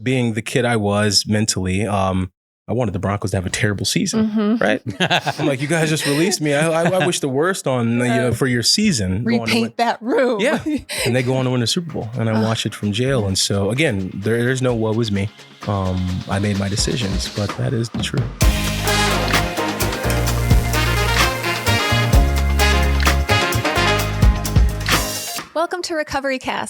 being the kid I was mentally, I wanted the Broncos to have a terrible season, right? I'm like, you guys just released me. I wish the worst on for your season. Repaint that room. Yeah, and they go on to win the Super Bowl, and I watch it from jail. And so again, there's no woe is me. I made my decisions, but that is the truth. Welcome to Recovery.com,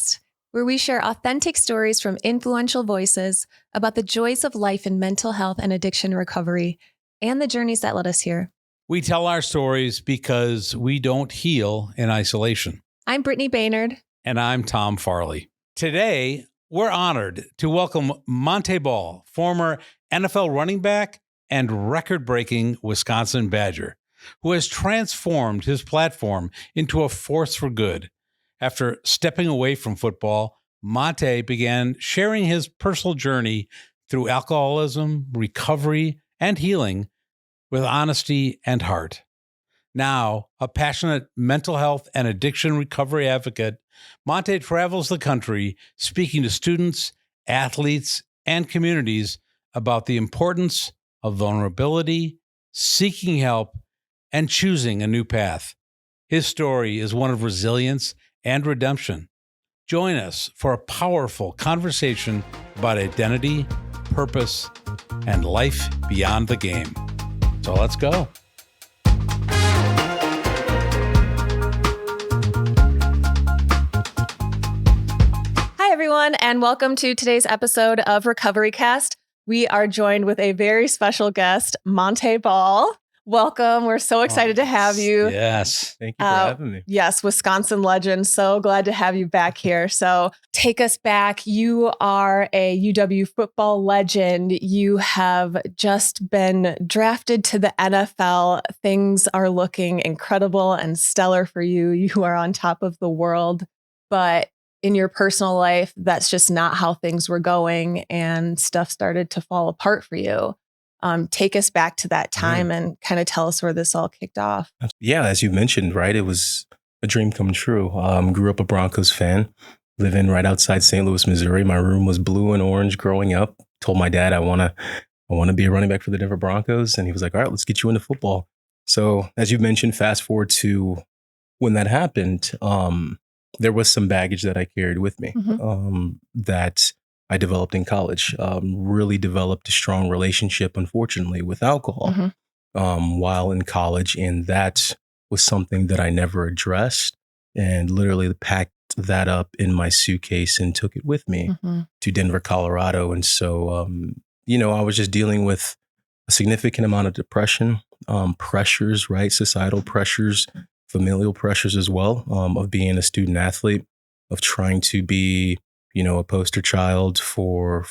where we share authentic stories from influential voices about the joys of life in mental health and addiction recovery and the journeys that led us here. We tell our stories because we don't heal in isolation. I'm Brittany Baynard. And I'm Tom Farley. Today, we're honored to welcome Montee Ball, former NFL running back and record-breaking Wisconsin Badger, who has transformed his platform into a force for good. After stepping away from football, Montee began sharing his personal journey through alcoholism, recovery, and healing with honesty and heart. Now, a passionate mental health and addiction recovery advocate, Montee travels the country speaking to students, athletes, and communities about the importance of vulnerability, seeking help, and choosing a new path. His story is one of resilience and redemption. Join us for a powerful conversation about identity, purpose, and life beyond the game. So let's go. Hi, everyone, and welcome to today's episode of Recovery.com. We are joined with a very special guest, Montee Ball. Welcome. We're so excited to have you. Yes. Thank you for having me. Yes, Wisconsin legend. So glad to have you back here. So take us back. You are a UW football legend. You have just been drafted to the NFL. Things are looking incredible and stellar for you. You are on top of the world. But in your personal life, that's just not how things were going, and stuff started to fall apart for you. Take us back to that time and kind of tell us where this all kicked off. Yeah, as you mentioned, right? It was a dream come true. Grew up a Broncos fan, living right outside St. Louis, Missouri. My room was blue and orange growing up. Told my dad I want to be a running back for the Denver Broncos, and he was like, "All right, let's get you into football." So, as you mentioned, fast forward to when that happened, there was some baggage that I carried with me that I developed in college. Really developed a strong relationship, unfortunately, with alcohol while in college. And that was something that I never addressed, and literally packed that up in my suitcase and took it with me to Denver, Colorado. And so, I was just dealing with a significant amount of depression, pressures, right? Societal pressures, familial pressures as well, of being a student athlete, of trying to be a poster child for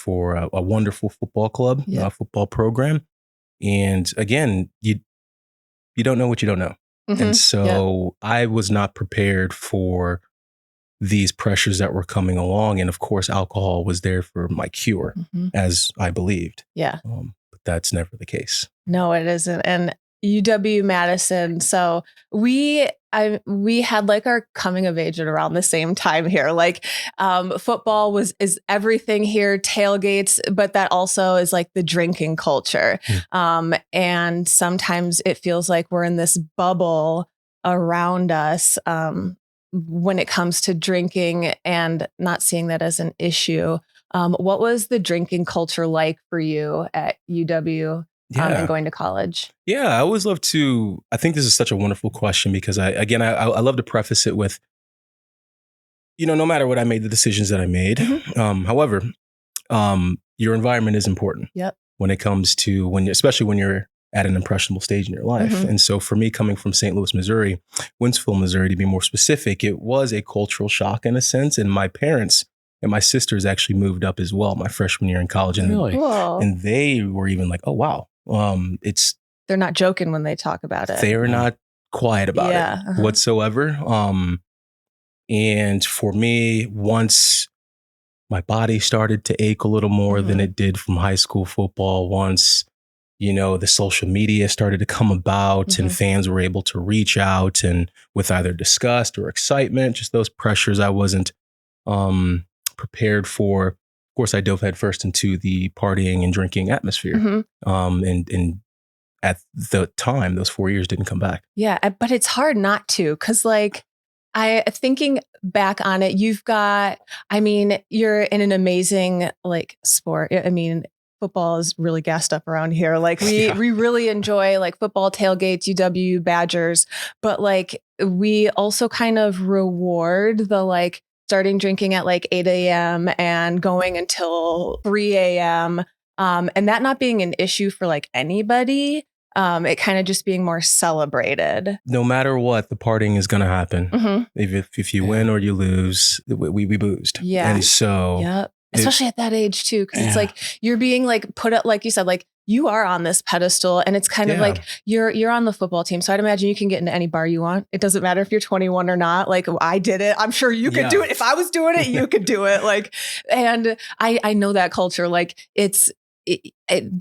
a wonderful football club, a football program. And again, you don't know what you don't know. And so I was not prepared for these pressures that were coming along. And of course, alcohol was there for my cure, as I believed. Yeah. But that's never the case. No, it isn't. And UW-Madison. So we had like our coming of age at around the same time here. Like football is everything here, tailgates, but that also is like the drinking culture. And sometimes it feels like we're in this bubble around us when it comes to drinking and not seeing that as an issue. What was the drinking culture like for you at UW? And going to college? Yeah, I always love to, I think this is such a wonderful question because I love to preface it with, no matter what I made, the decisions that I made. However, your environment is important when it comes to especially when you're at an impressionable stage in your life. And so for me, coming from St. Louis, Missouri, Winsville, Missouri, to be more specific, it was a cultural shock in a sense. And my parents and my sisters actually moved up as well my freshman year in college. And, and they were even like, oh, wow. They're not joking when they talk about it. They're not quiet about it whatsoever. And for me, once my body started to ache a little more than it did from high school football, once, the social media started to come about and fans were able to reach out and with either disgust or excitement, just those pressures I wasn't prepared for. course, I dove headfirst into the partying and drinking atmosphere. And at the time, those 4 years didn't come back. Yeah, but it's hard not to, because like thinking back on it, you're in an amazing like sport. I mean, football is really gassed up around here. Like we really enjoy like football tailgates, UW Badgers, but like we also kind of reward the like starting drinking at like 8 a.m. and going until 3 a.m. And that not being an issue for like anybody. It kind of just being more celebrated. No matter what, the partying is going to happen. If you win or you lose, we boozed. Yeah. And so, yep. Especially at that age too, because it's like you're being like put up, like you said, like you are on this pedestal, and it's kind of like you're on the football team. So I'd imagine you can get into any bar you want. It doesn't matter if you're 21 or not. Like I did it. I'm sure you could do it. If I was doing it, you could do it. Like, and I know that culture. Like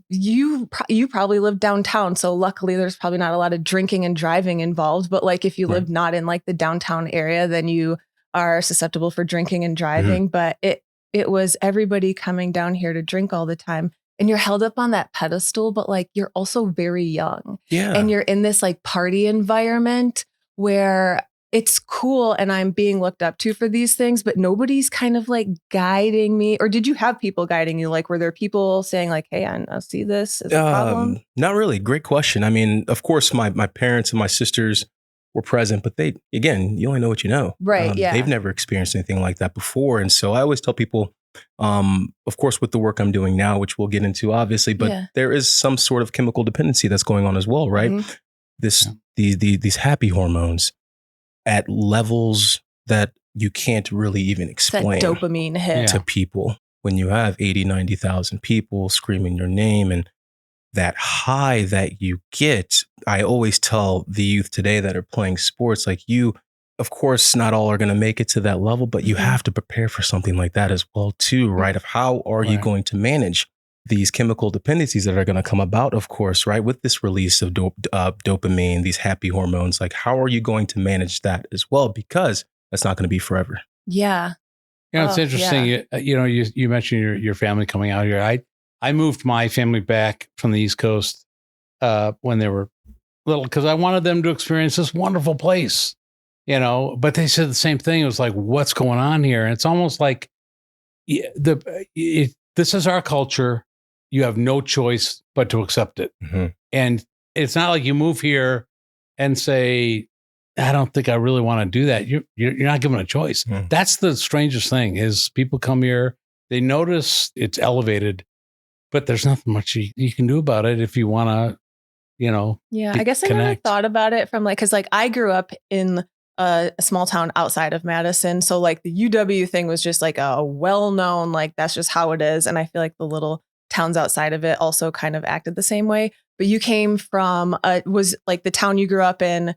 you probably live downtown, so luckily there's probably not a lot of drinking and driving involved, but like if you live not in like the downtown area, then you are susceptible for drinking and driving. But it was everybody coming down here to drink all the time, and you're held up on that pedestal, but like you're also very young, and you're in this like party environment where it's cool and I'm being looked up to for these things, but nobody's kind of like guiding me. Or did you have people guiding you? Like, were there people saying like, hey, I see this as a problem? Not really. Great question. I mean, of course, my parents and my sisters were present, but you only know what you know. Right. They've never experienced anything like that before. And so I always tell people, of course, with the work I'm doing now, which we'll get into obviously, but there is some sort of chemical dependency that's going on as well, right? These happy hormones at levels that you can't really even explain. That dopamine hit to people when you have 80, 90,000 people screaming your name, and that high that you get. I always tell the youth today that are playing sports, like of course, not all are going to make it to that level, but you have to prepare for something like that as well too, right? Of how are you going to manage these chemical dependencies that are going to come about, of course, right? With this release of dopamine, these happy hormones, like how are you going to manage that as well? Because that's not going to be forever. Yeah. It's interesting. Yeah. You mentioned your family coming out here. I moved my family back from the East Coast when they were little, because I wanted them to experience this wonderful place, but they said the same thing. It was like, what's going on here? And it's almost like this is our culture. You have no choice but to accept it. And it's not like you move here and say, I don't think I really want to do that. You're not given a choice. That's the strangest thing is people come here, they notice it's elevated, but there's nothing much you can do about it if you want to, I guess I never thought about it from like, because like I grew up in a small town outside of Madison. So like the UW thing was just like a well-known, like that's just how it is. And I feel like the little towns outside of it also kind of acted the same way. But you came from, was like the town you grew up in,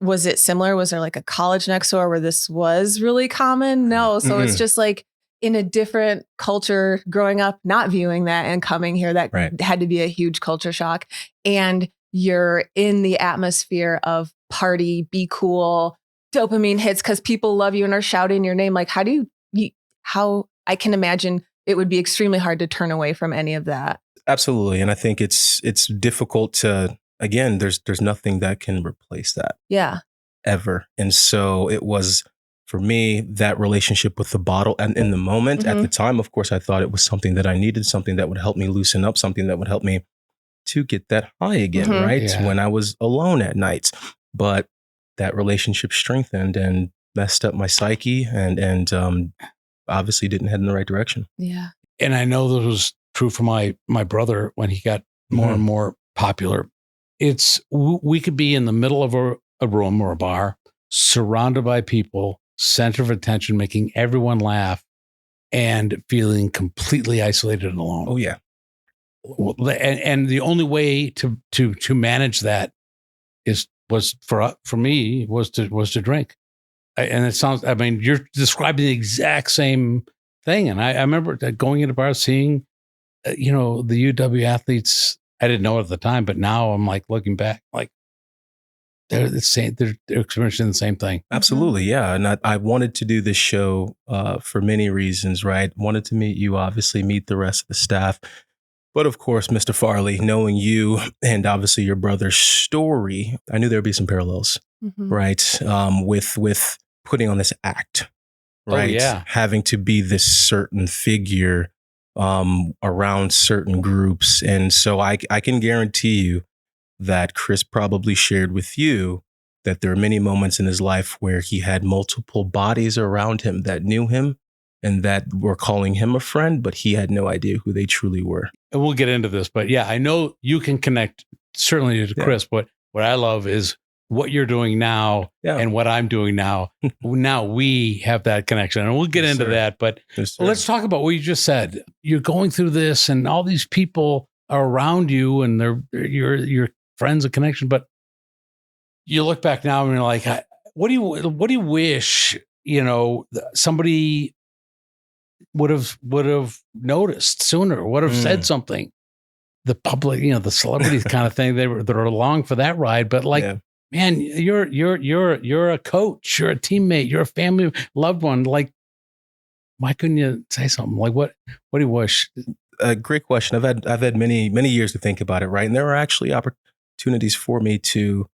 was it similar? Was there like a college next door where this was really common? No. So it's just like in a different culture growing up, not viewing that and coming here, that had to be a huge culture shock. And you're in the atmosphere of party, be cool, dopamine hits because people love you and are shouting your name. Like, how I can imagine it would be extremely hard to turn away from any of that. Absolutely. And I think it's difficult to, again, there's nothing that can replace that. Yeah. Ever. And so it was, for me, that relationship with the bottle. And in the moment, at the time, of course, I thought it was something that I needed, something that would help me loosen up, something that would help me to get that high again, right? Yeah. When I was alone at nights. But that relationship strengthened and messed up my psyche and obviously didn't head in the right direction. Yeah. And I know this was true for my brother when he got more and more popular. We could be in the middle of a room or a bar, surrounded by people, center of attention, making everyone laugh, and feeling completely isolated and alone. Oh yeah. And the only way to manage that was for me to drink. And it sounds, I mean, you're describing the exact same thing. And I remember going into bars, seeing, the UW athletes. I didn't know it at the time, but now I'm like looking back, like they're the same. They're experiencing the same thing. Absolutely, yeah. And I wanted to do this show for many reasons, right? Wanted to meet you, obviously, meet the rest of the staff. But of course, Mr. Farley, knowing you and obviously your brother's story, I knew there'd be some parallels, right? With putting on this act, right? Oh, yeah. Having to be this certain figure around certain groups. And so I can guarantee you that Chris probably shared with you that there are many moments in his life where he had multiple bodies around him that knew him and that were calling him a friend, but he had no idea who they truly were. And we'll get into this, but yeah, I know you can connect certainly to Chris, but what I love is what you're doing now and what I'm doing now. Now we have that connection, and we'll get into that, but let's talk about what you just said. You're going through this and all these people are around you and they're your friends and connection, but you look back now and you're like, what do you wish, somebody would have noticed sooner, would have said something. The public, the celebrities kind of thing, they're along for that ride, but man, you're a coach, you're a teammate, you're a family loved one. Like, why couldn't you say something? Like, what do you wish? A great question. I've had many years to think about it, right? And there are actually opportunities for me to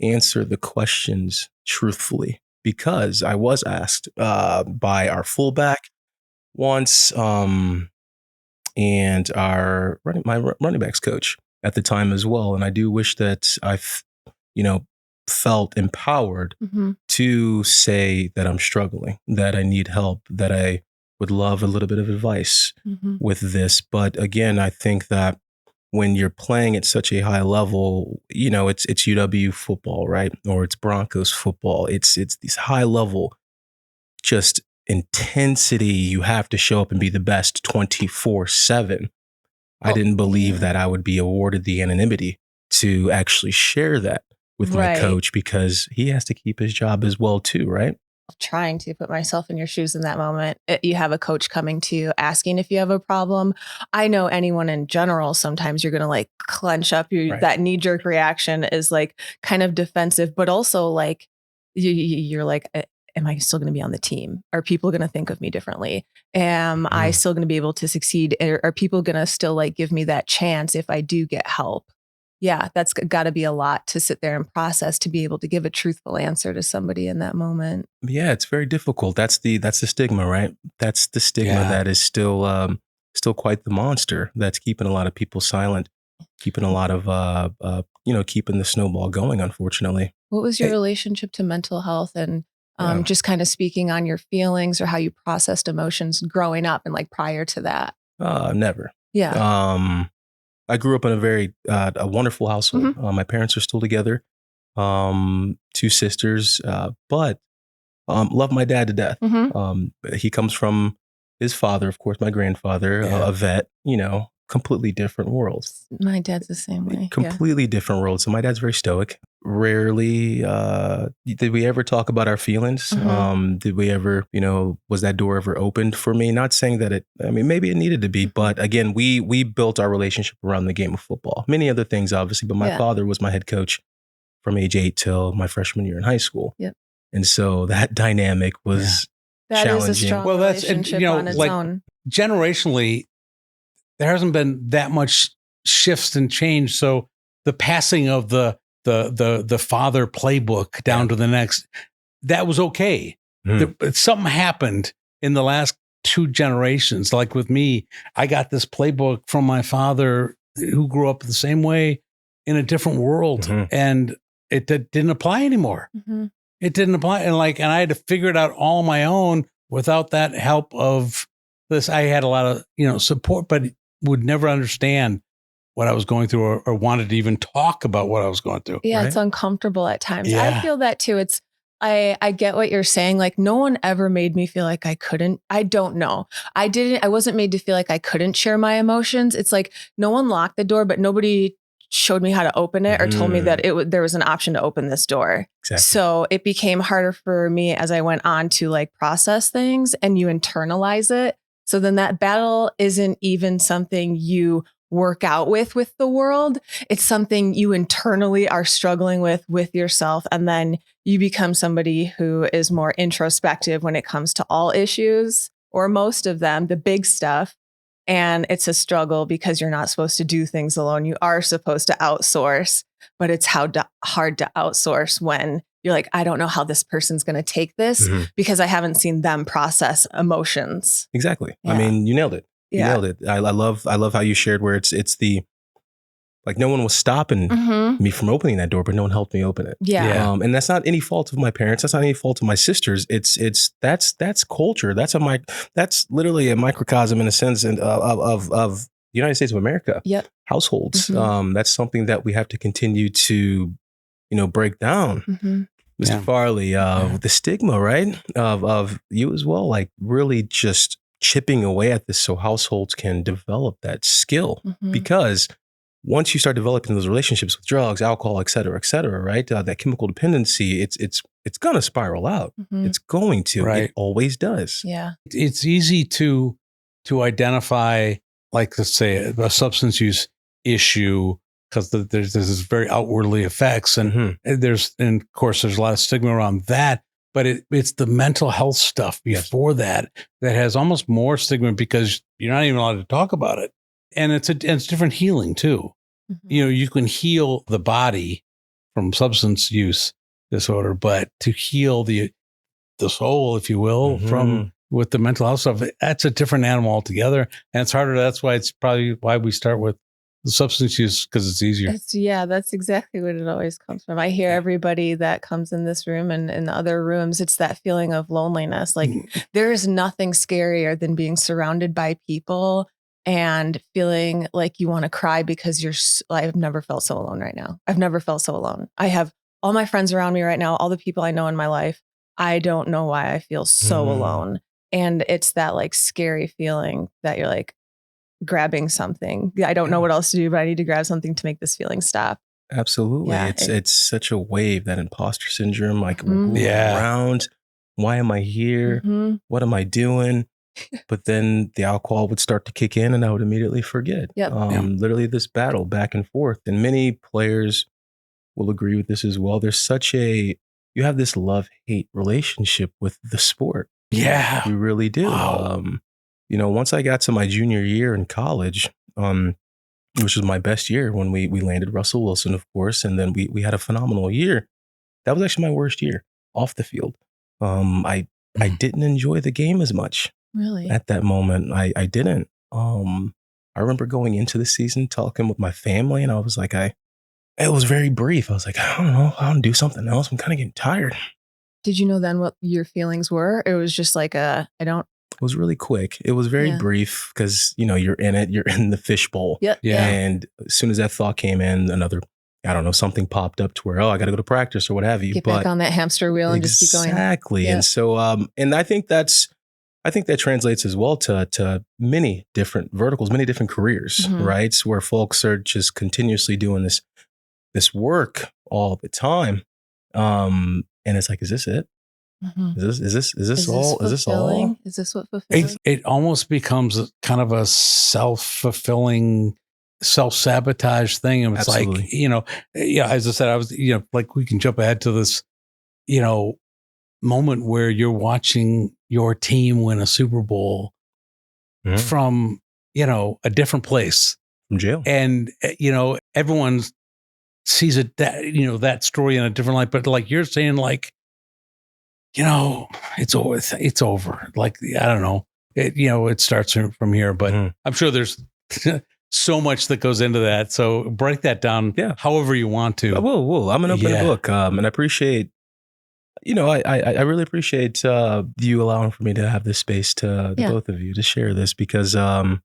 answer the questions truthfully, because I was asked by our fullback once, and my running backs coach at the time as well. And I do wish that I've, felt empowered to say that I'm struggling, that I need help, that I would love a little bit of advice with this. But again, I think that when you're playing at such a high level, it's UW football, right? Or it's Broncos football. It's these high level, just intensity. You have to show up and be the best 24/7. I didn't believe that I would be awarded the anonymity to actually share that with my coach, because he has to keep his job as well too, right? Trying to put myself in your shoes in that moment. You have a coach coming to you asking if you have a problem. I know anyone in general, sometimes you're going to like clench up. That knee-jerk reaction is like kind of defensive, but also like you're like, am I still going to be on the team? Are people going to think of me differently? Am I still going to be able to succeed? Are people going to still like give me that chance if I do get help? Yeah, that's got to be a lot to sit there and process, to be able to give a truthful answer to somebody in that moment. Yeah, it's very difficult. That's the stigma, right? That's the stigma that is still quite the monster. That's keeping a lot of people silent, keeping a lot of keeping the snowball going, unfortunately. What was your relationship to mental health, and just kind of speaking on your feelings or how you processed emotions growing up and like prior to that? Never. Yeah. I grew up in a very a wonderful household. My parents are still together, 2 sisters, but love my dad to death. He comes from his father, of course, my grandfather, a vet, completely different worlds. My dad's the same way. Completely different worlds. So my dad's very stoic. Rarely did we ever talk about our feelings. Did we ever, was that door ever opened for me? Not saying that maybe it needed to be, but again, we built our relationship around the game of football. Many other things, obviously, but my father was my head coach from age 8 till my freshman year in high school. And so that dynamic was challenging. That is a strong relationship on its own. Generationally, there hasn't been that much shifts and change. So the passing of the father playbook down to the next, that was okay. Something happened in the last 2 generations. Like with me, I got this playbook from my father, who grew up the same way in a different world, and it didn't apply anymore. It didn't apply, and I had to figure it out all on my own without that help of this. I had a lot of support, but would never understand what I was going through or wanted to even talk about what I was going through. Yeah, right? It's uncomfortable at times. I feel that too. I get what you're saying. Like, no one ever made me feel like I couldn't. I don't know. I wasn't made to feel like I couldn't share my emotions. It's like no one locked the door, but nobody showed me how to open it or told me that there was an option to open this door. Exactly. So it became harder for me as I went on to like process things, and you internalize it. So then that battle isn't even something you work out with the world. It's something you internally are struggling with yourself. And then you become somebody who is more introspective when it comes to all issues or most of them, the big stuff. And it's a struggle because you're not supposed to do things alone. You are supposed to outsource, but it's hard to outsource when you're like, I don't know how this person's going to take this because I haven't seen them process emotions. Exactly. Yeah. I mean, you nailed it. You Yeah. nailed it. I love how you shared where it's the, like, no one was stopping me from opening that door, but no one helped me open it. Yeah. And that's not any fault of my parents. That's not any fault of my sisters. That's culture. That's literally a microcosm in a sense of the United States of America. Yep. Households. That's something that we have to continue to, break down. Mr. Farley, the stigma, right? Of you as well, like really just chipping away at this so households can develop that skill. Because once you start developing those relationships with drugs, alcohol, et cetera, right? That chemical dependency, it's going to spiral out. It's going to. Right. It always does. Yeah. It's easy to identify, like, let's say a substance use issue, because there's this very outwardly effects, and and of course there's a lot of stigma around that. But it's the mental health stuff before that has almost more stigma because you're not even allowed to talk about it. And it's different healing too. You can heal the body from substance use disorder, but to heal the soul, if you will, from with the mental health stuff, that's a different animal altogether. And it's harder. That's why it's probably why we start with the substance use, because it's easier. That's exactly what it always comes from. I hear everybody that comes in this room and in other rooms, it's that feeling of loneliness. Like there is nothing scarier than being surrounded by people and feeling like you want to cry because I've never felt so alone right now. I've never felt so alone. I have all my friends around me right now, all the people I know in my life. I don't know why I feel so alone. And it's that like scary feeling that you're like grabbing something. I don't know what else to do, but I need to grab something to make this feeling stop. Absolutely. Yeah, it's such a wave, that imposter syndrome, like around, why am I here? What am I doing? But then the alcohol would start to kick in and I would immediately forget. Literally this battle back and forth. And many players will agree with this as well. There's you have this love-hate relationship with the sport. Yeah. You really do. Wow. Once I got to my junior year in college, which was my best year when we landed Russell Wilson, of course, and then we had a phenomenal year. That was actually my worst year off the field. I didn't enjoy the game as much. Really? At that moment, I didn't. I remember going into the season talking with my family, and I was like, it was very brief. I was like, I don't know, I'll do something else. I'm kind of getting tired. Did you know then what your feelings were? It was just like It was really quick. It was very brief because, you're in it, you're in the fishbowl. Yeah. And as soon as that thought came in, something popped up to where, I got to go to practice or what have you. Get back on that hamster wheel and just keep going. Exactly. Yeah. And so, and I think that translates as well to many different verticals, many different careers, right? Where folks are just continuously doing this work all the time. And it's like, is this it? Is this all? Is this all? Is this what fulfilling? It almost becomes kind of a self-fulfilling, self-sabotage thing. And it's Absolutely. like, as I said, I was, like we can jump ahead to this, moment where you're watching your team win a Super Bowl from, a different place. From jail. And, everyone sees it, that story in a different light. But like you're saying, like, it's over. Like, I don't know. It starts from here, but I'm sure there's so much that goes into that. So break that down however you want to. I will. I'm an open book. And I appreciate, I really appreciate you allowing for me to have this space to the both of you to share this because, I'm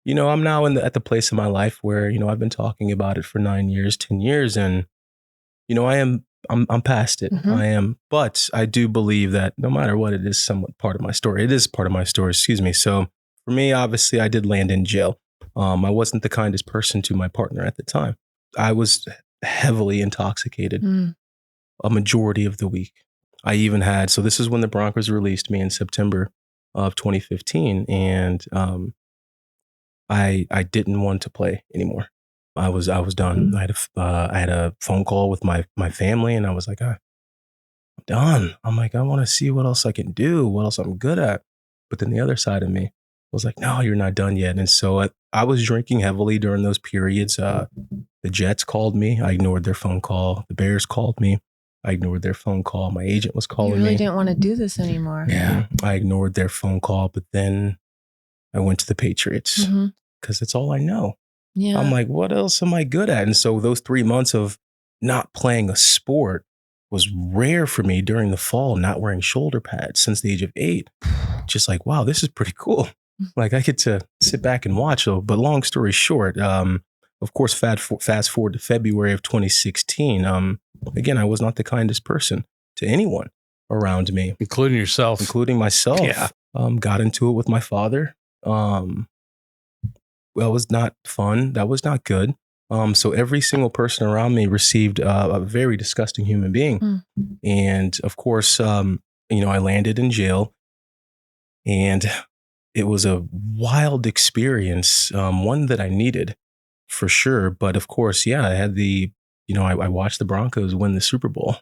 now at the place in my life where, I've been talking about it for 9 years, 10 years. And, I'm past it. I am. But I do believe that no matter what, it is somewhat part of my story. It is part of my story, excuse me. So for me, obviously, I did land in jail. I wasn't the kindest person to my partner at the time. I was heavily intoxicated a majority of the week. I even had, so this is when the Broncos released me in September of 2015. And I didn't want to play anymore. I was done. I had a phone call with my family, and I was like, I'm done. I'm like, I want to see what else I can do, what else I'm good at. But then the other side of me was like, no, you're not done yet. And so I was drinking heavily during those periods. The Jets called me. I ignored their phone call. The Bears called me. I ignored their phone call. My agent was calling me. You really didn't want to do this anymore. Yeah. I ignored their phone call, but then I went to the Patriots because it's all I know. Yeah. I'm like, what else am I good at? And so those 3 months of not playing a sport was rare for me during the fall, not wearing shoulder pads since the age of 8. Just like, wow, this is pretty cool. Like I get to sit back and watch. So, but long story short, of course, fast forward to February of 2016. Again, I was not the kindest person to anyone around me, Including yourself. including myself. Yeah. Got into it with my father. Well, it was not fun. That was not good. So every single person around me received a very disgusting human being. And of course, I landed in jail, and it was a wild experience, one that I needed for sure. But of course, yeah, I had I watched the Broncos win the Super Bowl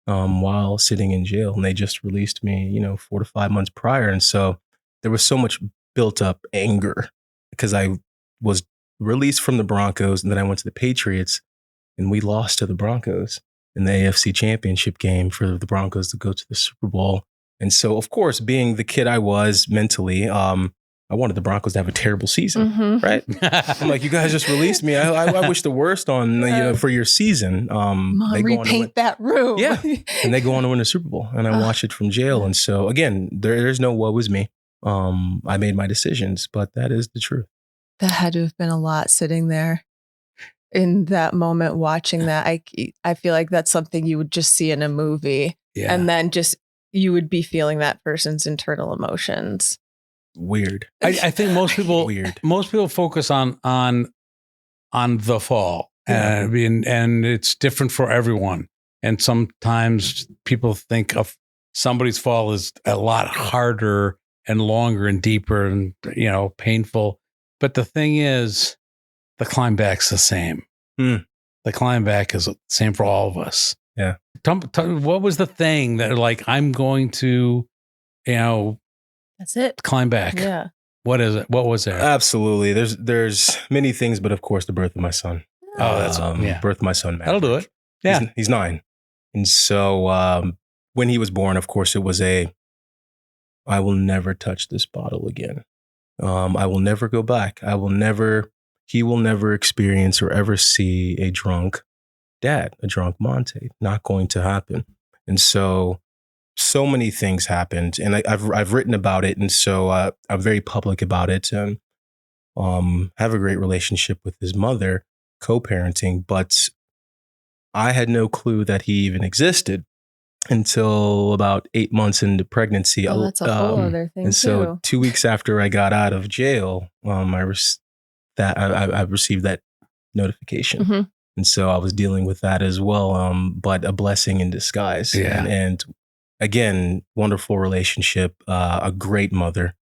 while sitting in jail, and they just released me, 4 to 5 months prior. And so there was so much built up anger because I was released from the Broncos, and then I went to the Patriots, and we lost to the Broncos in the AFC Championship game for the Broncos to go to the Super Bowl. And so, of course, being the kid I was mentally, I wanted the Broncos to have a terrible season, right? I'm like, you guys just released me. I wish the worst on for your season. Mom, repaint that room. Yeah, and they go on to win the Super Bowl, and I watch it from jail. And so, again, there's no woe is me. I made my decisions, but that is the truth. That had to have been a lot sitting there in that moment, watching that. I feel like that's something you would just see in a movie, and then just you would be feeling that person's internal emotions. Weird. I think most people focus on the fall, and it's different for everyone. And sometimes people think of somebody's fall as a lot harder and longer and deeper and painful. But the thing is, the climb back's the same. The climb back is the same for all of us. Yeah. What was the thing that I'm going to, that's it. climb back? Yeah. What is it? What was there? Absolutely. There's many things, but of course, the birth of my son. Oh, that's birth of my son. That'll do it. Yeah. He's 9. And so when he was born, of course, it was I will never touch this bottle again. I will never go back. He will never experience or ever see a drunk dad, a drunk Montee. Not going to happen. And so many things happened, and I've written about it. And so I'm very public about it, and have a great relationship with his mother, co-parenting, but I had no clue that he even existed until about 8 months into pregnancy. Oh, that's a whole other thing. And so 2 weeks after I got out of jail, I received that notification. And so I was dealing with that as well. But a blessing in disguise. Yeah. And again, wonderful relationship, a great mother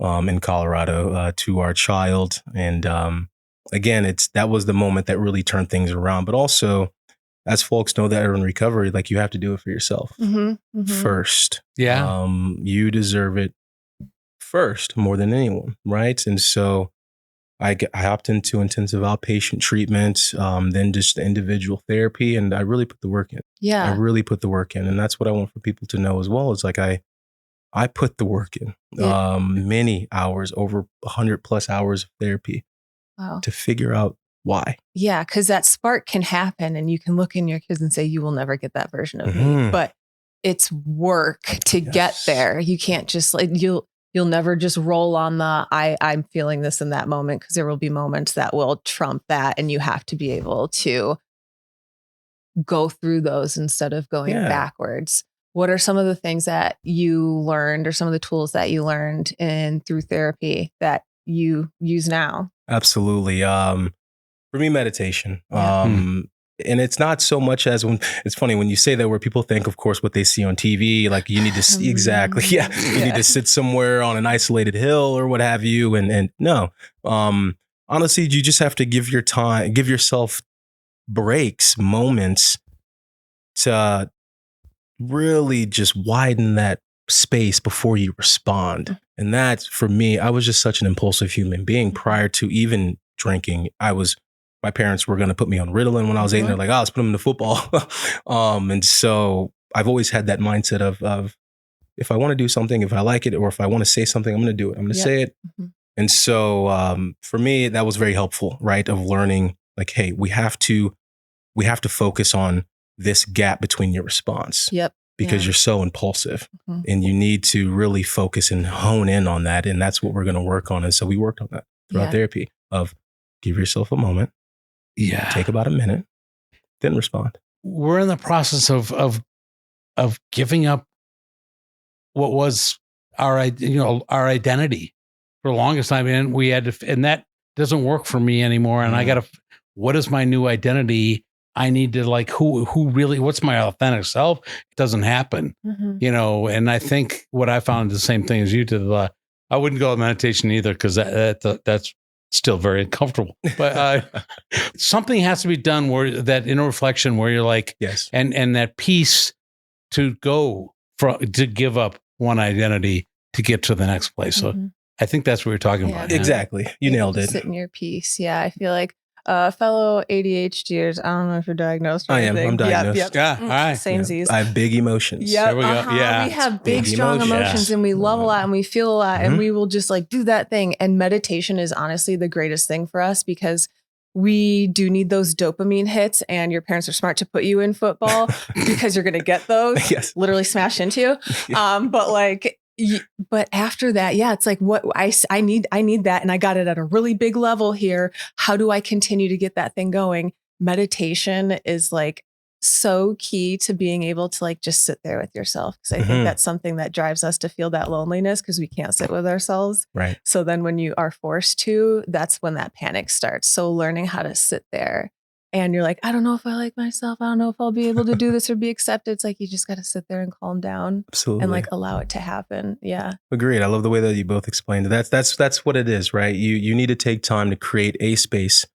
in Colorado to our child. And again, that was the moment that really turned things around. But also, as folks know that are in recovery, you have to do it for yourself first. Yeah. You deserve it first more than anyone, right? And so I hopped into intensive outpatient treatment, then just individual therapy, and I really put the work in. Yeah. I really put the work in. And that's what I want for people to know as well. It's I put the work in, many hours, over 100 plus hours of therapy to figure out why. Yeah, because that spark can happen, and you can look in your kids and say, you will never get that version of me. But it's work to get there. You can't just you'll never just roll on the I'm feeling this in that moment, because there will be moments that will trump that, and you have to be able to go through those instead of going backwards. What are some of the things that you learned, or some of the tools that you learned through therapy that you use now? Absolutely. For me, meditation. And it's not so much as when it's funny when you say that, where people think, of course, what they see on TV, like you need to see exactly. Yeah. You need to sit somewhere on an isolated hill or what have you. And no, honestly, you just have to give yourself breaks, moments to really just widen that space before you respond. And that's, for me, I was just such an impulsive human being prior to even drinking. My parents were going to put me on Ritalin when I was 8, and they're like, oh, let's put them into football. And so I've always had that mindset of if I want to do something, if I like it, or if I want to say something, I'm going to do it. I'm going to say it. And so for me, that was very helpful, right? Of learning like, hey, we have to focus on this gap between your response. Because you're so impulsive and you need to really focus and hone in on that. And that's what we're going to work on. And so we worked on that throughout therapy of give yourself a moment. Take about a minute, then respond. We're in the process of giving up what was our identity for the longest time. And we had to, and that doesn't work for me anymore. And I got to, what is my new identity? I need to like, who really, what's my authentic self? It doesn't happen, and I think what I found is the same thing as you did. I wouldn't go to meditation either, because that's still very uncomfortable, but something has to be done where that inner reflection where you're like, yes. And that peace to give up one identity to get to the next place. So I think that's what you're talking about. Exactly. You nailed it. Sit in your peace. Yeah. I feel like fellow ADHDers, I don't know if you're diagnosed or anything. I am. I'm diagnosed. Yep. Yeah. All right. Samesies. I have big emotions. Yep. There we go. Yeah. We have big, strong emotions, and we love a lot, and we feel a lot, and we will just like do that thing. And meditation is honestly the greatest thing for us, because we do need those dopamine hits, and your parents are smart to put you in football because you're going to get those literally smashed into you. But like, but after that, it's like what I need that. And I got it at a really big level here. How do I continue to get that thing going? Meditation is like so key to being able to like just sit there with yourself. Cause I think that's something that drives us to feel that loneliness, because we can't sit with ourselves. Right. So then when you are forced to, that's when that panic starts. So learning how to sit there, and you're like, I don't know if I like myself. I don't know if I'll be able to do this or be accepted. It's like, you just got to sit there and calm down. Absolutely. And like allow it to happen. Yeah. Agreed. I love the way that you both explained it. That's what it is, right? You need to take time to create a space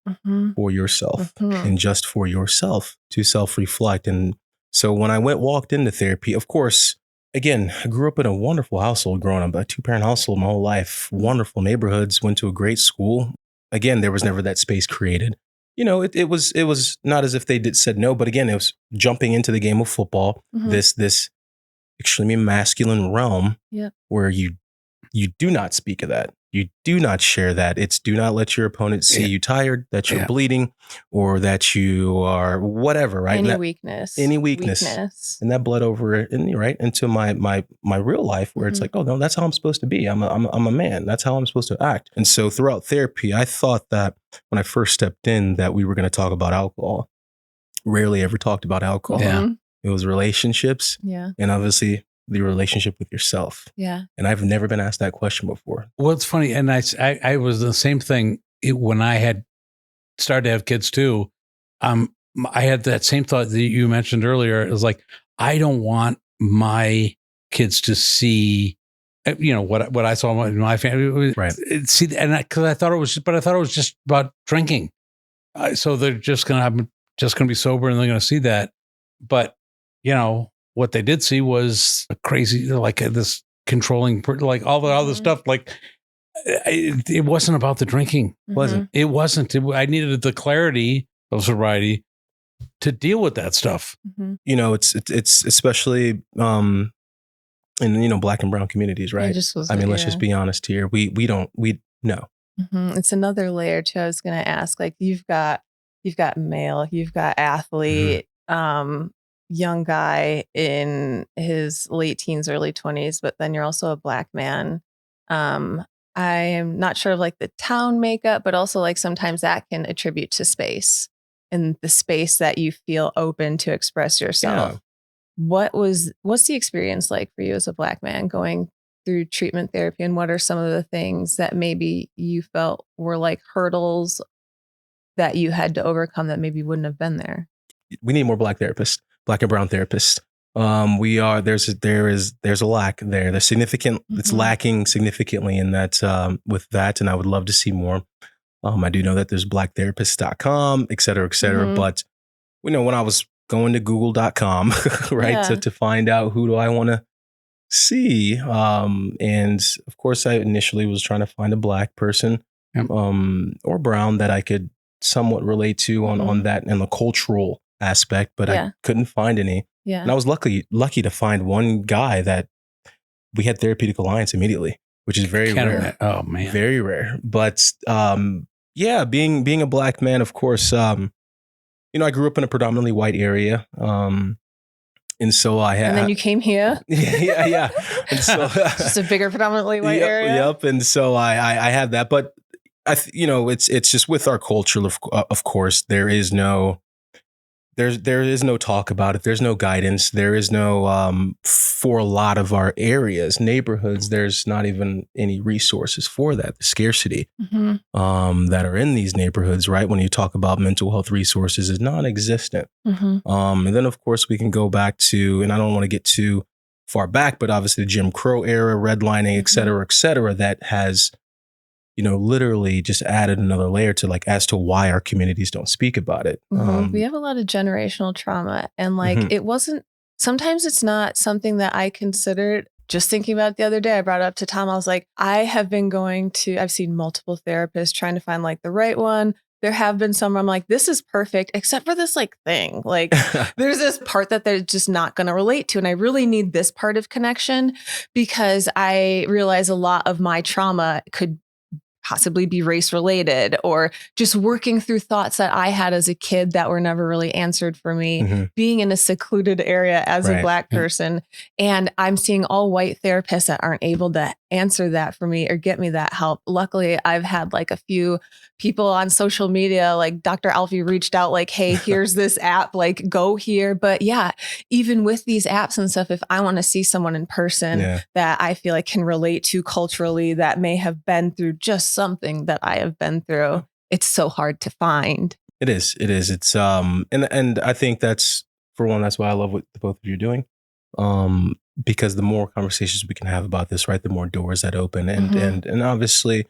for yourself and just for yourself to self-reflect. And so when I walked into therapy, of course, again, I grew up in a wonderful household growing up, a 2-parent household my whole life, wonderful neighborhoods, went to a great school. Again, there was never that space created. It was not as if they said no, but again, it was jumping into the game of football, this extremely masculine realm where you do not speak of that. You do not share that. It's do not let your opponent see you tired, that you're bleeding, or that you are whatever, right? Any weakness. And that bled over into my real life, where it's like, oh no, that's how I'm supposed to be. I'm a man. That's how I'm supposed to act. And so throughout therapy, I thought that when I first stepped in that we were going to talk about alcohol. Rarely ever talked about alcohol. Yeah. It was relationships. Yeah. And obviously the relationship with yourself. Yeah. And I've never been asked that question before. Well, it's funny. And I was the same thing when I had started to have kids too. I had that same thought that you mentioned earlier. It was like, I don't want my kids to see, what I saw in my family. Right. See, and because I thought it was just about drinking. So they're just going to be sober and they're going to see that. But, what they did see was a crazy, like this controlling, like all the other stuff. Like it wasn't about the drinking. Wasn't. It wasn't. I needed the clarity of sobriety to deal with that stuff. It's especially in Black and brown communities, right? Let's just be honest here. We no. It's another layer too. I was going to ask, like you've got male, you've got athlete, young guy in his late teens, early 20s, but then you're also a Black man. I am not sure of like the town makeup, but also like sometimes that can attribute to space and the space that you feel open to express yourself. Yeah. What's the experience like for you as a Black man going through treatment therapy, and what are some of the things that maybe you felt were like hurdles that you had to overcome that maybe wouldn't have been there? we need more Black therapists, Black and brown therapists. There's a lack there. There's significant, it's lacking significantly in that, with that. And I would love to see more. I do know that there's blacktherapist.com, et cetera, but when I was going to google.com, right, to find out who do I want to see. And of course I initially was trying to find a Black person, or brown that I could somewhat relate to on that and the cultural aspect, but I couldn't find any. Yeah. And I was lucky to find one guy that we had therapeutic alliance immediately, which is very rare. Oh man. Very rare. But being a Black man, of course, I grew up in a predominantly white area. And so I had. And then you came here. Yeah. And so just a bigger predominantly white area. Yep. And so I had that, but it's just with our culture, of course, there is no talk about it. There's no guidance. There is no, for a lot of our areas, neighborhoods, there's not even any resources for that. The scarcity that are in these neighborhoods, right? When you talk about mental health resources is non-existent. And then of course we can go back to, and I don't want to get too far back, but obviously the Jim Crow era, redlining, et cetera, that has, literally just added another layer to as to why our communities don't speak about it. We have a lot of generational trauma, and sometimes it's not something that I considered. Just thinking about it the other day, I brought it up to Tom. I was like, I've seen multiple therapists trying to find the right one. There have been some where I'm like, this is perfect, except for this thing. There's this part that they're just not going to relate to. And I really need this part of connection, because I realize a lot of my trauma could possibly be race related, or just working through thoughts that I had as a kid that were never really answered for me, being in a secluded area as a Black person. And I'm seeing all white therapists that aren't able to answer that for me or get me that help. Luckily, I've had a few people on social media, Dr. Alfie reached out hey, here's this app, go here. But yeah, even with these apps and stuff, if I want to see someone in person that I feel can relate to culturally, that may have been through just something that I have been through, it's so hard to find. It is. It's and I think that's, for one, that's why I love what the both of you are doing. Because the more conversations we can have about this, right, the more doors that open. And obviously,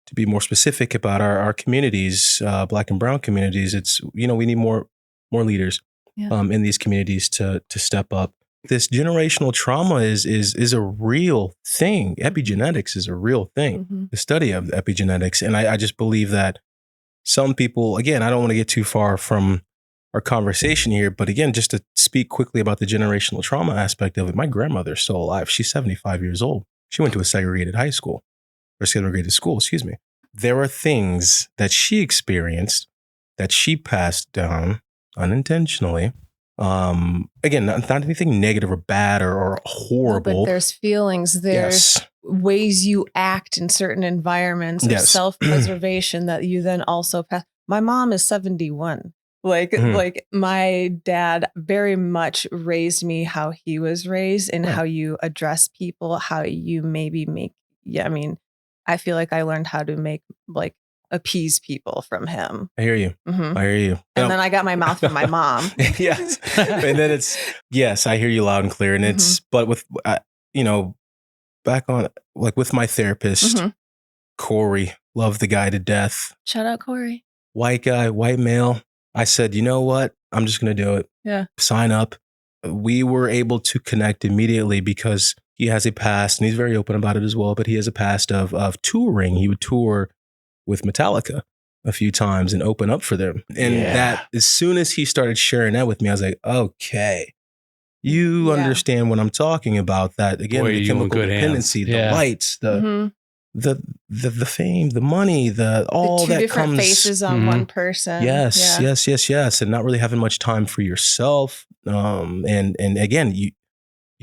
to be more specific about our communities, Black and brown communities, it's, we need more leaders in these communities to step up. This generational trauma is a real thing. Epigenetics is a real thing. The study of epigenetics. And I just believe that some people, again, I don't want to get too far from our conversation here, but again, just to speak quickly about the generational trauma aspect of it, my grandmother's still alive. She's 75 years old. She went to a segregated school. Excuse me. There are things that she experienced that she passed down unintentionally. Again, not anything negative or bad or horrible. No, but there's feelings. There's ways you act in certain environments of self-preservation that you then also pass. My mom is 71. My dad very much raised me how he was raised, and how you address people, how you maybe I feel I learned how to appease people from him. I hear you. I hear you. And then I got my mouth from my mom. Yes. And then I hear you loud and clear. And but with, back on, with my therapist, Corey, love the guy to death. Shout out Corey. White guy, white male. I said, you know what? I'm just going to do it. Yeah. Sign up. We were able to connect immediately because he has a past, and he's very open about it as well, but he has a past of touring. He would tour with Metallica a few times and open up for them. And that, as soon as he started sharing that with me, I was like, okay, you understand what I'm talking about. That, again, the chemical dependency, the lights, the fame, the money, all that comes. 2 different faces on one person. Yes. And not really having much time for yourself. And again, you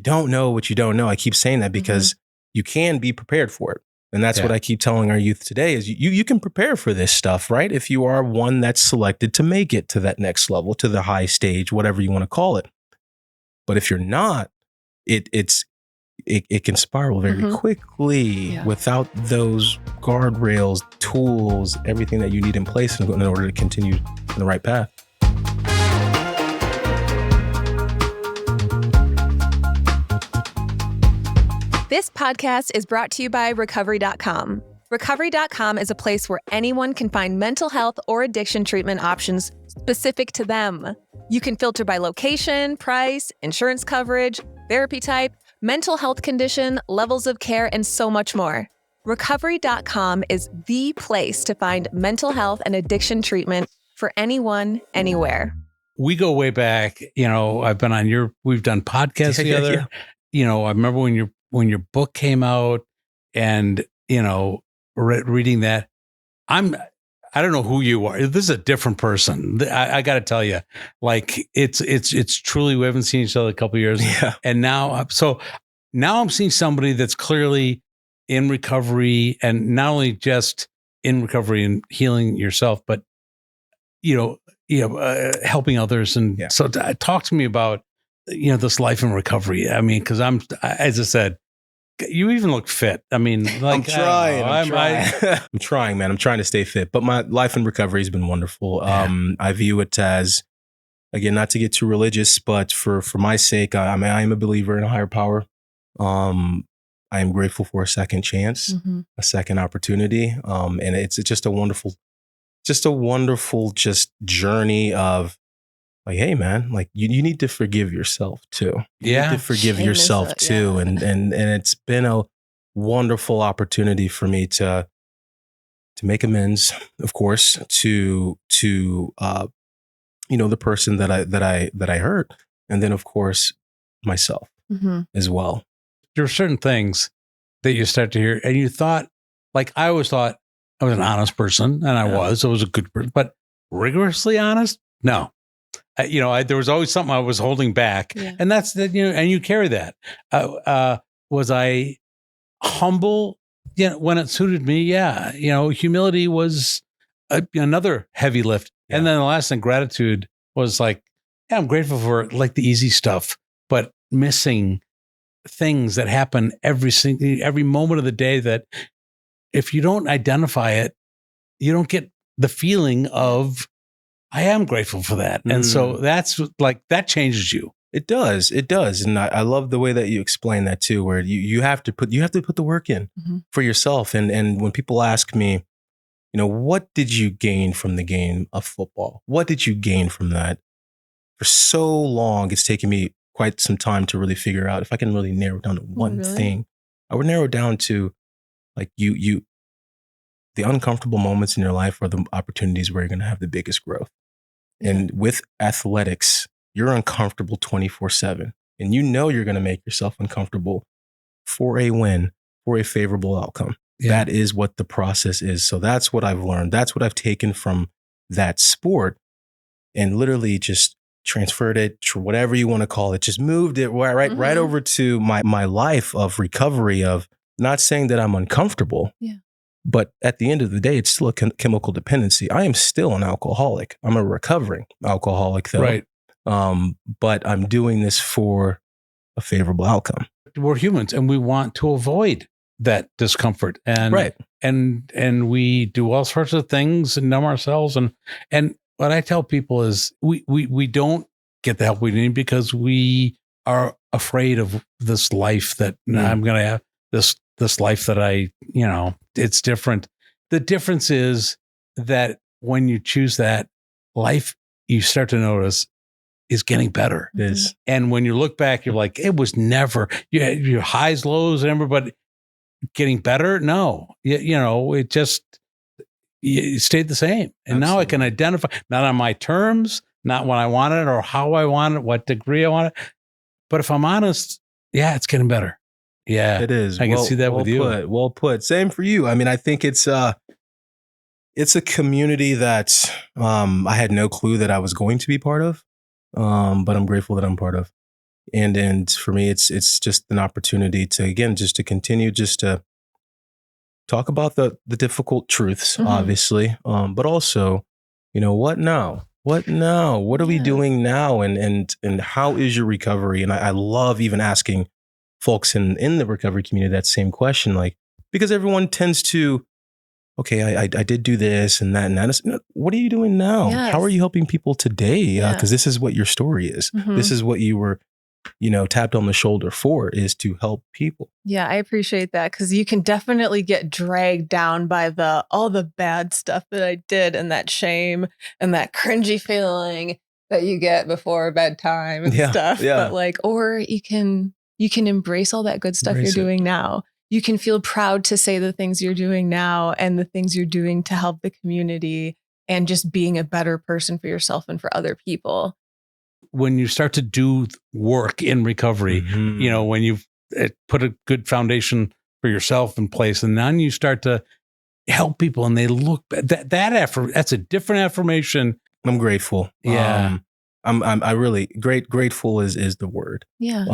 don't know what you don't know. I keep saying that because you can be prepared for it. And that's what I keep telling our youth today is you can prepare for this stuff, right? If you are one that's selected to make it to that next level, to the high stage, whatever you want to call it. But if you're not, it can spiral very quickly without those guardrails, tools, everything that you need in place in order to continue in the right path. This podcast is brought to you by Recovery.com. Recovery.com is a place where anyone can find mental health or addiction treatment options specific to them. You can filter by location, price, insurance coverage, therapy type, mental health condition, levels of care, and so much more. Recovery.com is the place to find mental health and addiction treatment for anyone, anywhere. We go way back. I've been on we've done podcasts together. Yeah. I remember when your book came out and, reading that. I don't know who you are. This is a different person. I got to tell you, like it's truly, we haven't seen each other a couple of years. Yeah. And now I'm seeing somebody that's clearly in recovery, and not only just in recovery and healing yourself, but, helping others. And so talk to me about, this life in recovery. I mean, cause as I said, you even look fit. I mean, like I'm trying, man. I'm trying to stay fit, but my life in recovery has been wonderful. Yeah. I view it as, again, not to get too religious, but for my sake, I am a believer in a higher power. I am grateful for a second chance, a second opportunity. And it's just a wonderful journey of, like, hey, man, like you need to forgive yourself too. You need to forgive yourself too. And it's been a wonderful opportunity for me to make amends, of course, to the person that I hurt. And then, of course, myself as well. There are certain things that you start to hear, and you thought, like, I always thought I was an honest person, and I was a good person, but rigorously honest? No. There was always something I was holding back, and that's that. And you carry that. Was I humble? When it suited me, yeah. Humility was another heavy lift, and then the last thing, gratitude, was like, yeah, I'm grateful for like the easy stuff, but missing things that happen every moment of the day. That if you don't identify it, you don't get the feeling of, I am grateful for that. And so that's like, that changes you. It does. And I love the way that you explain that too, where you have to put the work in for yourself. And when people ask me, what did you gain from the game of football? What did you gain from that? For so long, it's taken me quite some time to really figure out if I can really narrow down to one thing. I would narrow down to, like, the uncomfortable moments in your life are the opportunities where you're going to have the biggest growth. And with athletics, you're uncomfortable 24/7, and you're going to make yourself uncomfortable for a win, for a favorable outcome. That is what the process is. So that's what I've learned. That's what I've taken from that sport, and literally just transferred it, whatever you want to call it, just moved it right over to my life of recovery, of not saying that I'm uncomfortable. Yeah. But at the end of the day, it's still a chemical dependency. I am still an alcoholic. I'm a recovering alcoholic, though. Right. But I'm doing this for a favorable outcome. We're humans, and we want to avoid that discomfort. And and we do all sorts of things and numb ourselves. And what I tell people is we don't get the help we need because we are afraid of this life that I'm going to have, this life that it's different. The difference is that when you choose that life, you start to notice is getting better. It is. And when you look back, you're like, it was never, you had your highs, lows, and everybody getting better. No, it just, it stayed the same. And now I can identify, not on my terms, not when I want it or how I want it, what degree I want it. But if I'm honest, it's getting better. Yeah, it is. I can see that with you. Well put. Same for you. I mean, I think it's a community that I had no clue that I was going to be part of, but I'm grateful that I'm part of. And for me, it's just an opportunity to, again, just to continue, just to talk about the difficult truths, obviously, but also, what now? What now? What are we doing now? And how is your recovery? And I love even asking folks in the recovery community that same question, like, because everyone tends to, okay, I did do this and that and that. What are you doing now? Yes. How are you helping people today? Because this is what your story is. This is what you were tapped on the shoulder for is to help people. Yeah, I appreciate that, because you can definitely get dragged down by all the bad stuff that I did, and that shame and that cringy feeling that you get before bedtime and stuff. Yeah. But or you can embrace all that good stuff Embrace you're it. doing now. You can feel proud to say the things you're doing now and the things you're doing to help the community and just being a better person for yourself and for other people. When you start to do work in recovery, Mhm. when you've put a good foundation for yourself in place, and then you start to help people, and they look that effort. That's a different affirmation. I'm grateful. Yeah. I really grateful is the word. Yeah.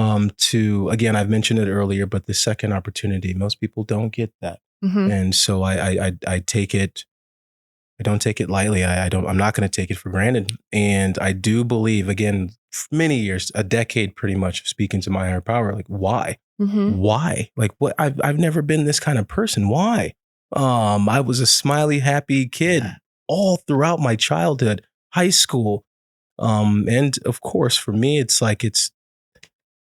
Again, I've mentioned it earlier, but the second opportunity, most people don't get that. Mhm. And so I take it. I don't take it lightly. I'm not going to take it for granted. And I do believe, again, many years, a decade pretty much of speaking to my higher power, like, why? Mhm. Why? Like, what? I've never been this kind of person. Why? I was a smiley, happy kid all throughout my childhood, high school. And of course, for me, it's like,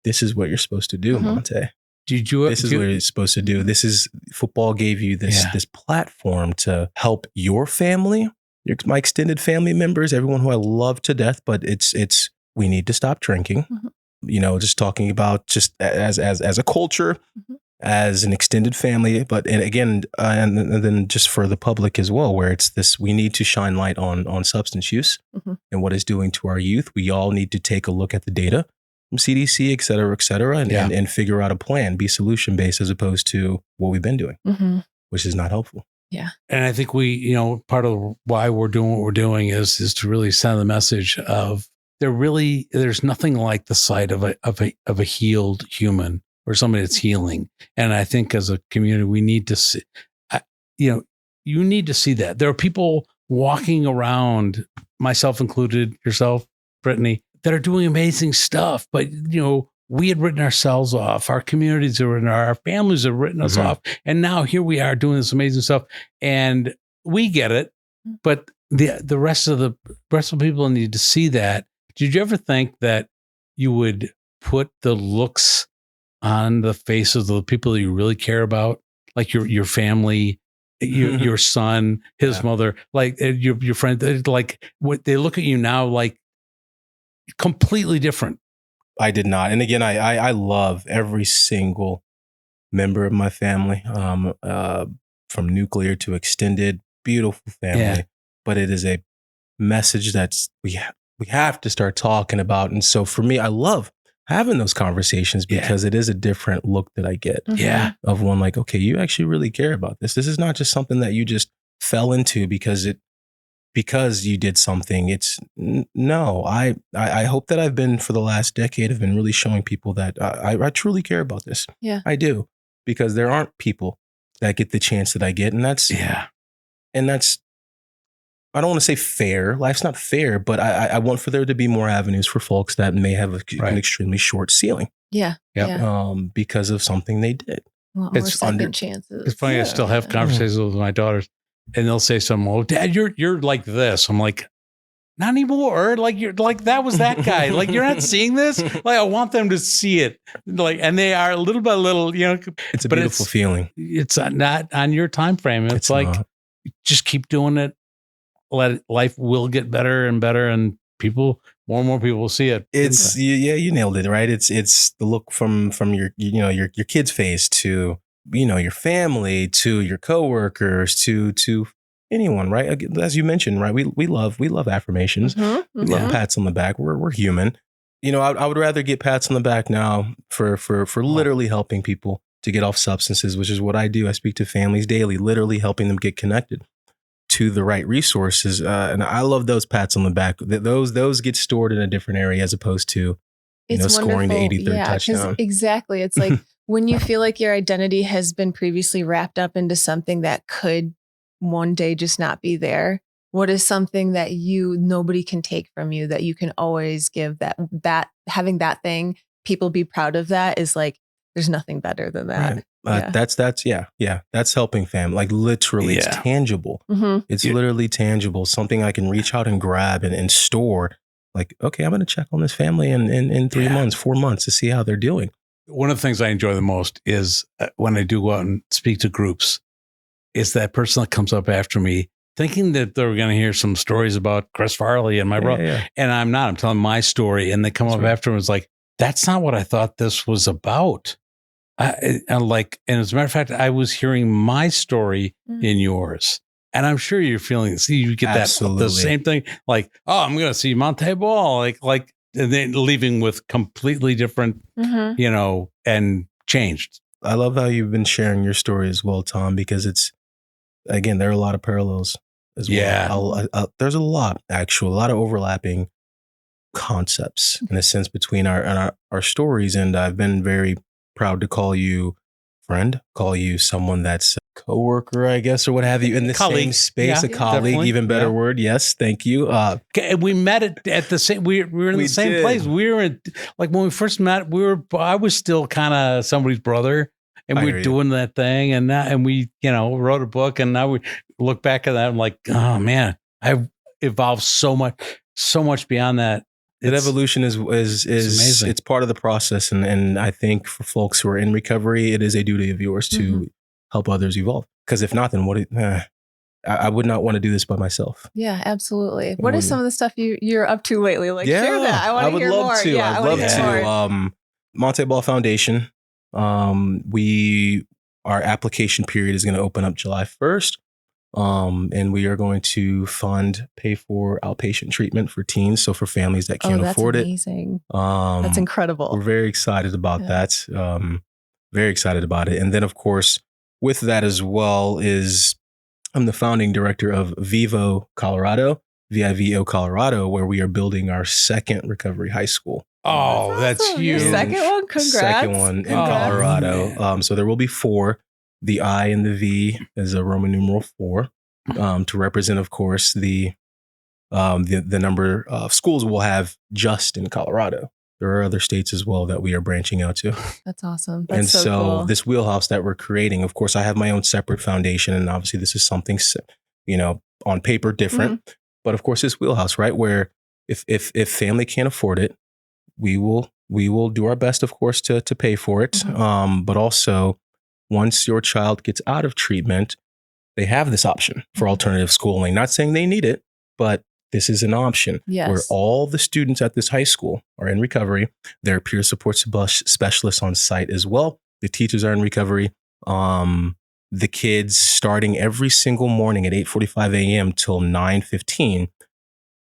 this is what you're supposed to do, Mhm. Montee. This is what you're supposed to do. Football gave you this platform to help your family, my extended family members, everyone who I love to death. But we need to stop drinking. Mhm. Just talking about just as a culture, Mhm. as an extended family. And again, and then just for the public as well, where it's this, we need to shine light on substance use Mhm. and what it's doing to our youth. We all need to take a look at the data from CDC, et cetera, and figure out a plan, be solution based as opposed to what we've been doing, Mhm. which is not helpful. Yeah. And I think part of why we're doing what we're doing is to really send the message of there's nothing like the sight of a healed human or somebody that's healing. And I think as a community, we need to see, you need to see that there are people walking around, myself included, yourself, Brittany, that are doing amazing stuff. But, we had written ourselves off. Our communities are written, our families have written us off. And now here we are doing this amazing stuff, and we get it. But the rest of the people need to see that. Did you ever think that you would put the looks on the faces of the people that you really care about, like your family, your son, his mother, like your friend, like what they look at you now, like completely different? I did not. And again, I love every single member of my family, from nuclear to extended, beautiful family. Yeah. But it is a message that's we have to start talking about. And so for me, I love having those conversations because it is a different look that I get. Yeah. Of one, like, okay, you actually really care about this. This is not just something that you just fell into because you did something. No, I hope that I've been, for the last decade, I've been really showing people that I truly care about this. Yeah. I do, because there aren't people that get the chance that I get. And that's, I don't want to say fair. Life's not fair, but I want for there to be more avenues for folks that may have an extremely short ceiling. Yeah. Yep. Yeah. Because of something they did. Well, or second chances. It's funny. I still have conversations with my daughters, and they'll say something, "Oh, Dad, you're like this." I'm like, not anymore. Like, you're like, that was that guy. Like, you're not seeing this. Like, I want them to see it. Like, and they are little by little, it's a beautiful feeling. It's not on your time frame. It's like, not. Just keep doing it. Life will get better and better, and more and more people will see it. You nailed it, right? It's the look from your kid's face to, your family, to your coworkers, to anyone, right? As you mentioned, right? We love affirmations. We love pats on the back. We're human. I would rather get pats on the back now for literally helping people to get off substances, which is what I do. I speak to families daily, literally helping them get connected to the right resources. And I love those pats on the back. Those get stored in a different area as opposed to, scoring the 83rd touchdown. Exactly. It's like when you feel like your identity has been previously wrapped up into something that could one day just not be there. What is something that nobody can take from you, that you can always give, that having that thing, people be proud of, that is like, there's nothing better than that. Right. That's helping family. Like, literally, it's tangible. It's literally tangible. Something I can reach out and grab and store. like, okay, I'm going to check on this family in 3 months, 4 months to see how they're doing. One of the things I enjoy the most is when I do go out and speak to groups, is that person that comes up after me thinking that they're going to hear some stories about Chris Farley and my brother. Yeah. And I'm not. I'm telling my story. And they come up after and it's like, that's not what I thought this was about. And as a matter of fact, I was hearing my story in yours. And I'm sure you're feeling, see, you get the same thing. Like, oh, I'm going to see Montee Ball. Like, and then leaving with completely different, and changed. I love how you've been sharing your story as well, Tom, because it's, again, there are a lot of parallels as well. Yeah. There's a lot of overlapping concepts in a sense between our stories. And I've been very proud to call you friend, call you someone that's a coworker, I guess, or what have you, in the same space, a colleague, definitely. Even better word. Yes. Thank you. We met at the same, we were in the same place. We were in, like when we first met, I was still kind of somebody's brother and we were doing that thing and we, wrote a book and now we look back at that. I'm like, oh man, I've evolved so much beyond that. That evolution is amazing. It's part of the process. And I think for folks who are in recovery, it is a duty of yours to help others evolve. Because if not, then I would not want to do this by myself. Yeah, absolutely. What is some of the stuff you're up to lately? Like, share that. I want to hear more. I'd love to. Montee Ball Foundation. Our application period is going to open up July 1st. And we are going to pay for outpatient treatment for teens. So for families that can't afford it. Amazing. That's incredible. We're very excited about that. Very excited about it. And then of course, with that as well I'm the founding director of VIVO Colorado, where we are building our second recovery high school. Oh, that's huge. Your second one? Congrats. Second one in Colorado. So there will be 4. The I and the V is a Roman numeral 4 to represent, of course, the number of schools we'll have just in Colorado. There are other states as well that we are branching out to. That's awesome. That's so cool. This wheelhouse that we're creating, of course, I have my own separate foundation, and obviously this is something, on paper different, but of course this wheelhouse, right, where if family can't afford it, we will do our best, of course, to pay for it, but also. Once your child gets out of treatment, they have this option for alternative schooling. Not saying they need it, but this is an option where all the students at this high school are in recovery. There are peer support specialists on site as well. The teachers are in recovery. The kids starting every single morning at 8:45 a.m. till 9:15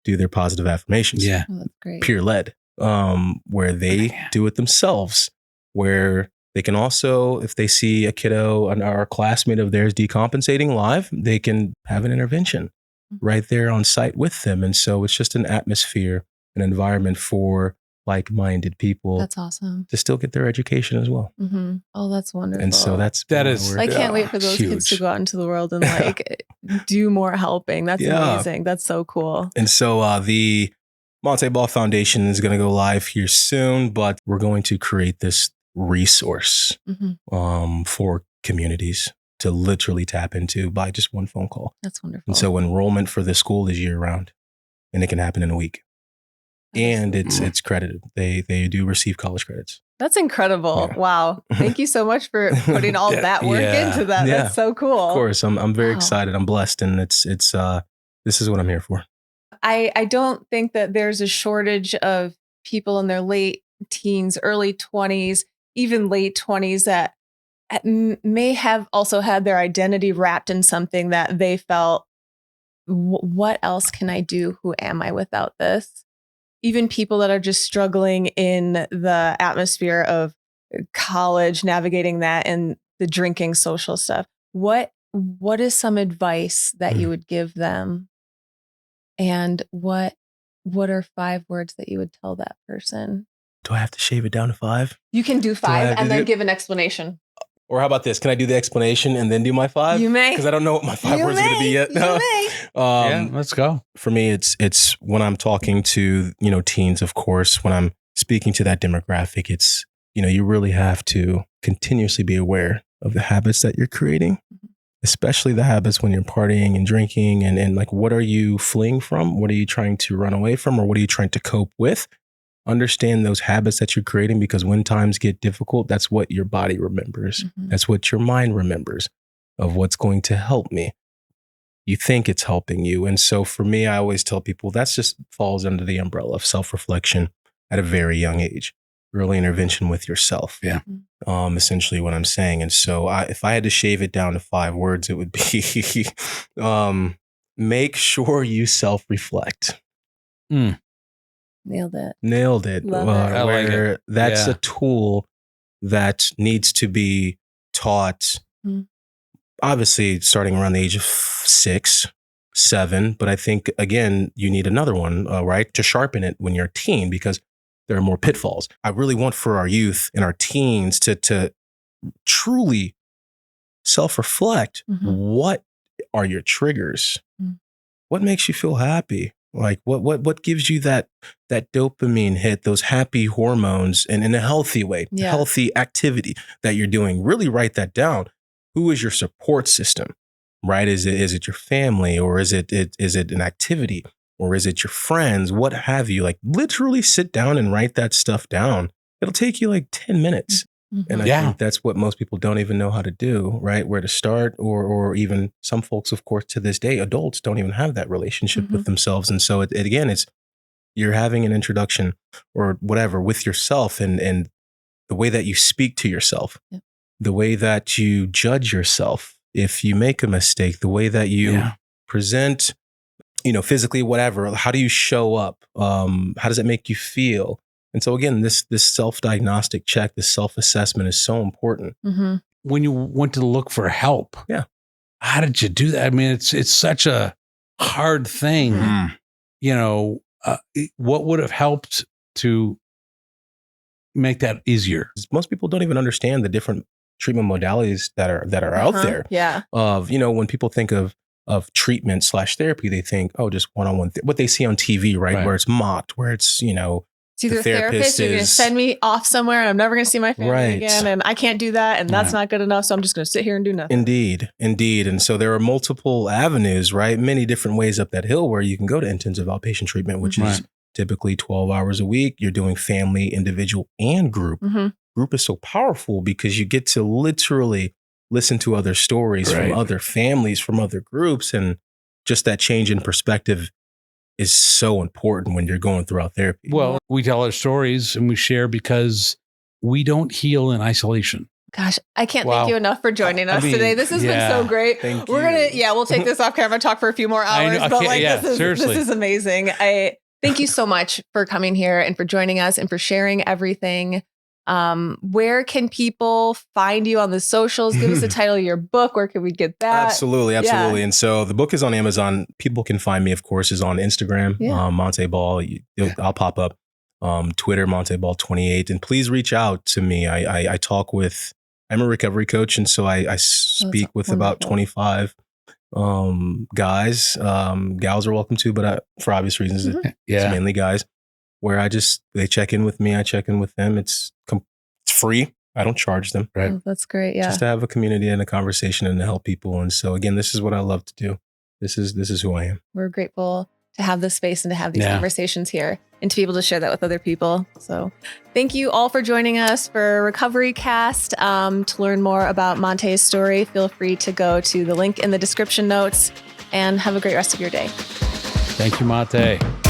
do their positive affirmations. Yeah, that's great. Peer-led, where they do it themselves, where they can also, if they see a kiddo or a classmate of theirs decompensating live, they can have an intervention right there on site with them. And so it's just an atmosphere, an environment for like-minded people. That's awesome. To still get their education as well. Mm-hmm. Oh, that's wonderful. And so that is. I can't wait for those kids to go out into the world and do more helping. That's amazing. That's so cool. And so the Montee Ball Foundation is going to go live here soon, but we're going to create this resource for communities to literally tap into by just one phone call. That's wonderful. And so enrollment for the school is year round, and it can happen in a week. And it's credited. They do receive college credits. That's incredible. Yeah. Wow. Thank you so much for putting all that work into that. Yeah. That's so cool. Of course. I'm very excited. I'm blessed, and it's this is what I'm here for. I don't think that there's a shortage of people in their late teens, early 20s, even late 20s that may have also had their identity wrapped in something that they felt, what else can I do? Who am I without this? Even people that are just struggling in the atmosphere of college, navigating that and the drinking social stuff. What is some advice that you would give them? And what are 5 words that you would tell that person? Do I have to shave it down to 5? You can do 5 and then give an explanation. Or how about this? Can I do the explanation and then do my 5? You may. Because I don't know what my 5 words are going to be yet. You may. Yeah, let's go. For me, it's when I'm talking to, teens, of course, when I'm speaking to that demographic, it's, you really have to continuously be aware of the habits that you're creating especially the habits when you're partying and drinking and like, what are you fleeing from? What are you trying to run away from? Or what are you trying to cope with? Understand those habits that you're creating, because when times get difficult, that's what your body remembers. Mhm. That's what your mind remembers of what's going to help me. You think it's helping you. And so for me, I always tell people that's just falls under the umbrella of self-reflection at a very young age, early intervention with yourself. Yeah. Essentially what I'm saying. And so if I had to shave it down to 5 words, it would be make sure you self-reflect. Nailed it. Nailed it. Love it. I like it. That's Yeah. a tool that needs to be taught, obviously starting around the age of 6, 7. But I think, again, you need another one, right, to sharpen it when you're a teen, because there are more pitfalls. I really want for our youth and our teens to truly self-reflect. What are your triggers? What makes you feel happy? Like what gives you that dopamine hit, those happy hormones, and in a healthy way, healthy activity that you're doing? Really write that down. Who is your support system, right? Is it your family, or is it an activity, or is it your friends? What have you? Like, literally sit down and write that stuff down. It'll take you like 10 minutes. And I think that's what most people don't even know how to do, right? Where to start, or even some folks, of course, to this day, adults don't even have that relationship with themselves. And so it's you're having an introduction or whatever with yourself, and the way that you speak to yourself, the way that you judge yourself if you make a mistake, the way that you present, physically, whatever. How do you show up? How does it make you feel? And so again, this self-diagnostic check, this self-assessment is so important. When you went to look for help, how did you do that? I mean, it's such a hard thing. What would have helped to make that easier? Most people don't even understand the different treatment modalities that are out there. Yeah. When people think of treatment/therapy, they think, oh, just one-on-one, what they see on TV, right? Where it's mocked, where it's, it's either a therapist, you're going to send me off somewhere and I'm never going to see my family again. And I can't do that. And that's not good enough. So I'm just going to sit here and do nothing. Indeed. And so there are multiple avenues, right? Many different ways up that hill where you can go to intensive outpatient treatment, which is typically 12 hours a week. You're doing family, individual, and group. Group is so powerful because you get to literally listen to other stories from other families, from other groups. And just that change in perspective is so important when you're going throughout therapy. Well, we tell our stories and we share because we don't heal in isolation. Gosh, I can't thank you enough for joining us today. This has been so great. Thank We're you. gonna, we'll take this off camera, talk for a few more hours. But this is amazing. I thank you so much for coming here and for joining us and for sharing everything. Where can people find you on the socials? Give us the title of your book. Where can we get that? Absolutely. And so the book is on Amazon. People can find me, of course, is on Instagram, Montee Ball. I'll pop up. Twitter, Montee Ball 28. And please reach out to me. I talk with, I'm a recovery coach. And so I speak with about 25 guys. Gals are welcome too, but for obvious reasons, it's mainly guys. Where they check in with me, I check in with them. It's free. I don't charge them. Right. Oh, that's great. Yeah. Just to have a community and a conversation and to help people. And so again, this is what I love to do. This is who I am. We're grateful to have this space and to have these conversations here and to be able to share that with other people. So thank you all for joining us for Recovery Cast. To learn more about Montee's story, feel free to go to the link in the description notes and have a great rest of your day. Thank you, Montee.